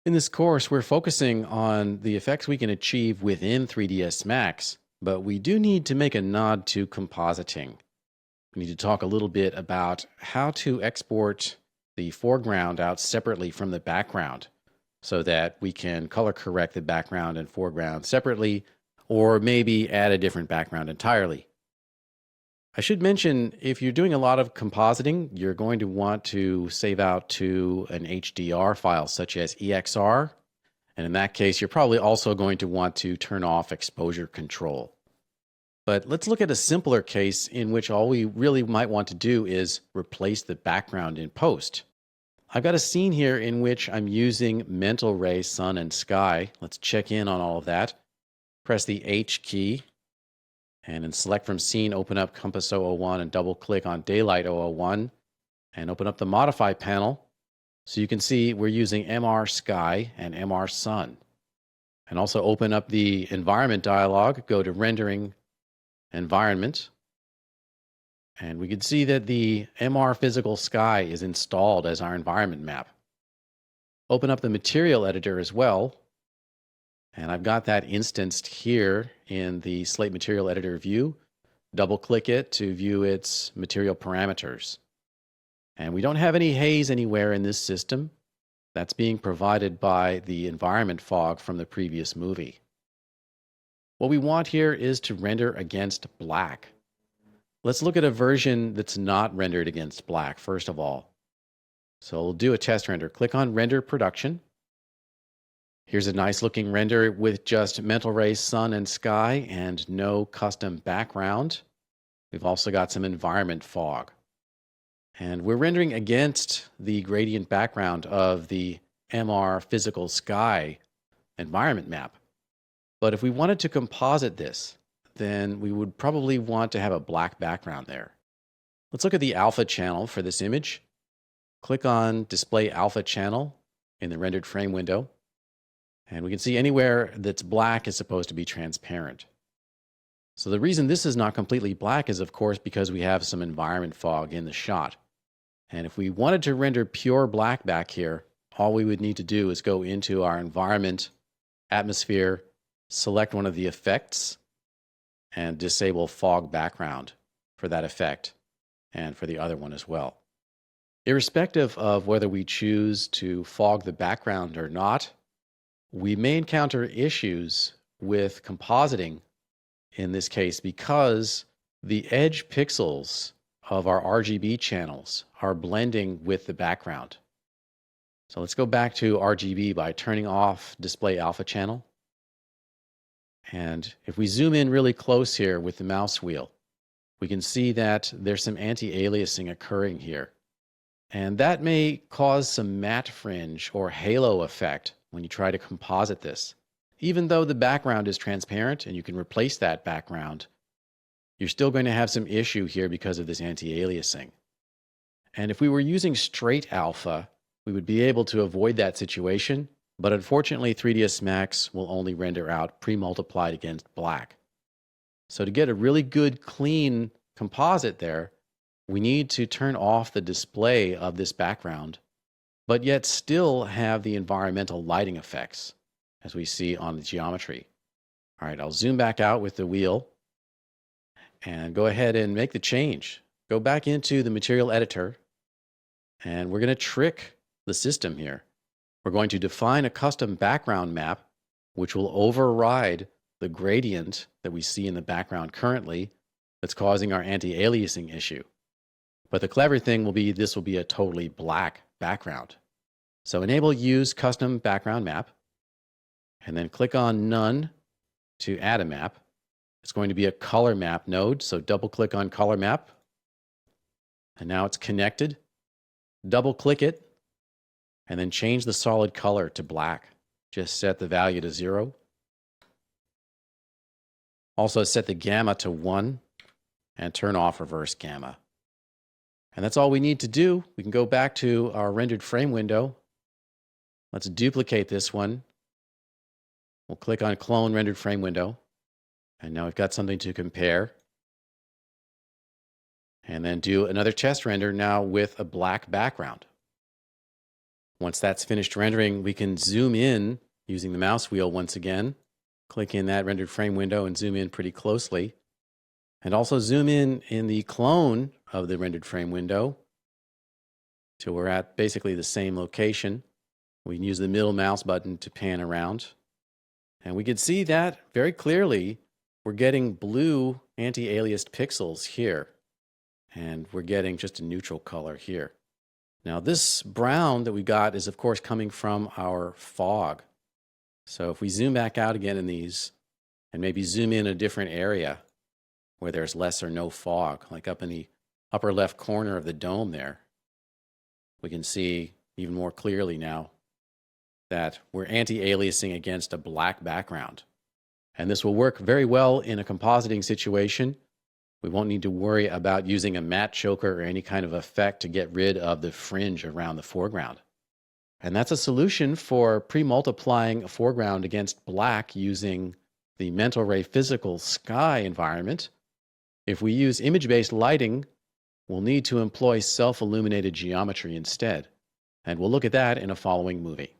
In this course, we're focusing on the effects we can achieve within 3ds Max, but we do need to make a nod to compositing. We need to talk a little bit about how to export the foreground out separately from the background so that we can color correct the background and foreground separately, or maybe add a different background entirely. I should mention, if you're doing a lot of compositing, you're going to want to save out to an HDR file such as EXR. And in that case, you're probably also going to want to turn off exposure control. But let's look at a simpler case in which all we really might want to do is replace the background in post. I've got a scene here in which I'm using mental ray, sun, and sky. Let's check in on all of that. Press the H key. And in select from scene, open up Compass 001 and double click on Daylight 001 and open up the modify panel. So you can see we're using MR Sky and MR Sun. And also open up the environment dialog, go to rendering environment. And we can see that the MR physical sky is installed as our environment map. Open up the material editor as well. And I've got that instanced here in the Slate Material Editor view. Double click it to view its material parameters. And we don't have any haze anywhere in this system. That's being provided by the environment fog from the previous movie. What we want here is to render against black. Let's look at a version that's not rendered against black, first of all. So we'll do a test render. Click on Render Production. Here's a nice looking render with just mental ray, sun, and sky and no custom background. We've also got some environment fog. And we're rendering against the gradient background of the MR physical sky environment map. But if we wanted to composite this, then we would probably want to have a black background there. Let's look at the alpha channel for this image. Click on Display Alpha Channel in the rendered frame window. And we can see anywhere that's black is supposed to be transparent. So the reason this is not completely black is, of course, because we have some environment fog in the shot. And if we wanted to render pure black back here, all we would need to do is go into our environment, atmosphere, select one of the effects, and disable fog background for that effect and for the other one as well. Irrespective of whether we choose to fog the background or not, we may encounter issues with compositing in this case because the edge pixels of our RGB channels are blending with the background. So let's go back to RGB by turning off Display Alpha Channel. And if we zoom in really close here with the mouse wheel, we can see that there's some anti-aliasing occurring here. And that may cause some matte fringe or halo effect when you try to composite this. Even though the background is transparent and you can replace that background, you're still going to have some issue here because of this anti-aliasing. And if we were using straight alpha, we would be able to avoid that situation, but unfortunately 3ds Max will only render out pre-multiplied against black. So to get a really good clean composite there, we need to turn off the display of this background, but yet still have the environmental lighting effects as we see on the geometry. All right, I'll zoom back out with the wheel and go ahead and make the change. Go back into the material editor and we're going to trick the system here. We're going to define a custom background map which will override the gradient that we see in the background currently that's causing our anti-aliasing issue. But the clever thing will be this will be a totally black background. So enable Use Custom Background Map, and then click on None to add a map. It's going to be a color map node, so double click on Color Map. And now it's connected. Double click it, and then change the solid color to black. Just set the value to 0. Also set the gamma to 1 and turn off reverse gamma. And that's all we need to do. We can go back to our rendered frame window. Let's duplicate this one. We'll click on Clone Rendered Frame Window. And now we've got something to compare. And then do another test render now with a black background. Once that's finished rendering, we can zoom in using the mouse wheel once again. Click in that rendered frame window and zoom in pretty closely. And also zoom in the clone of the rendered frame window till we're at basically the same location. We can use the middle mouse button to pan around. And we can see that very clearly we're getting blue anti-aliased pixels here. And we're getting just a neutral color here. Now this brown that we got is of course coming from our fog. So if we zoom back out again in these and maybe zoom in a different area where there's less or no fog, like up in the upper left corner of the dome there, we can see even more clearly now that we're anti-aliasing against a black background. And this will work very well in a compositing situation. We won't need to worry about using a matte choker or any kind of effect to get rid of the fringe around the foreground. And that's a solution for pre-multiplying a foreground against black using the mental ray physical sky environment. If we use image-based lighting, we'll need to employ self-illuminated geometry instead. And we'll look at that in a following movie.